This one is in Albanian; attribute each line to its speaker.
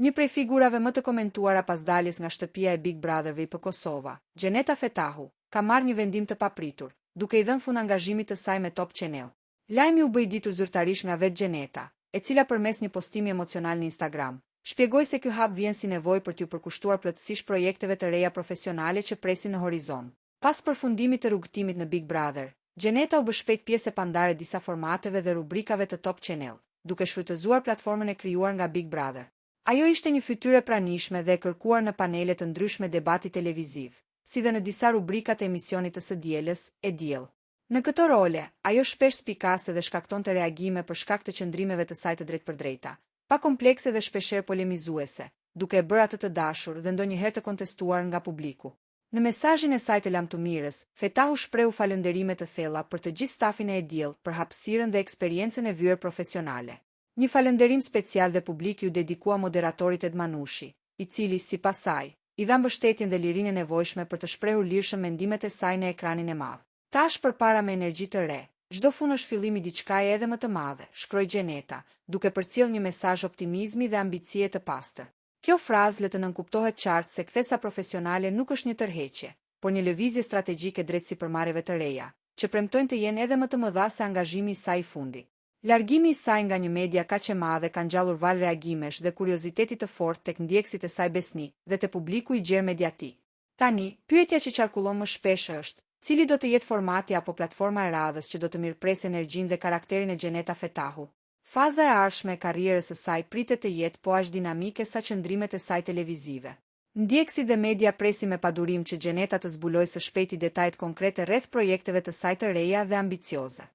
Speaker 1: Një prej figurave më të komentuara pas daljes nga shtëpia e Big Brother VIP Kosova, Gjeneta Fetahu, ka marrë një vendim të papritur, duke i dhënë fund angazhimit të saj me Top Channel. Lajmi u bë i ditur zyrtarisht nga vetë Gjeneta, e cila përmes një postimi emocional në Instagram, shpjegoi se ky hap vjen si nevojë për t'u përkushtuar plotësisht projekteve të reja profesionale që presin në horizont. Pas përfundimit të rrugëtimit në Big Brother, Gjeneta u bë shpejt pjesë e pandare disa formateve dhe rubrikave të Top Channel, duke shfrytëzuar platformën e krijuar nga Big Brother. Ajo ishte një fytyrë e pranishme dhe e kërkuar në panele të ndryshme debati televiziv, si dhe në disa rubrika të emisionit të së dielës, e diell. Në këto role, ajo shpesh spikaste dhe shkaktonte reagime për shkak të qëndrimeve të saj të drejtpërdrejta, pa komplekse dhe shpeshherë polemizuese, duke e bërë atë të dashur dhe ndonjëherë të kontestuar nga publiku. Në mesazhin e saj të lamtumirës, Fetahu shprehu falënderime të thella për të gjithë stafin e diell për hapësirën dhe eksperiencën e vyer profesionale. Një falënderim special dhe publik ju dedikua moderatorit Ed Manushi, i cili, sipas saj, i dha mbështetjen dhe lirinë e nevojshme për të shprehur lirshëm mendimet e saj në ekranin e madh. Tash përpara me energji të re, çdo fund është fillimi diçkaje edhe më të madhe, shkroi Gjeneta, duke përcjellë një mesazh optimizmi dhe ambicie të pastër. Kjo frazë le të nënkuptohet qartë se kthesa profesionale nuk është një tërheqje, por një lëvizje strategjike drejt sipërmarrjeve të reja, që premtojnë të jenë edhe më të mëdha se angazhimi i saj i fundit. Largimi i saj nga një media kaq e madhe ka ngjallur val reagimesh dhe kurioziteti të fortë tek ndjekësit e saj besnik dhe te publiku i gjerë mediatik. Tani, pyetja që qarkullon më shpesh është, cili do të jetë formati apo platforma e radhës që do të mirëpresë energjinë dhe karakterin e Gjeneta Fetahu? Faza e ardhshme e karrierës së saj pritet të jetë po aq dinamike sa qëndrimet e saj televizive. Ndjekësit dhe media presin me padurim që Gjeneta të zbulojë së shpejti detajet konkrete rreth projekteve të saj të reja dhe ambicioze.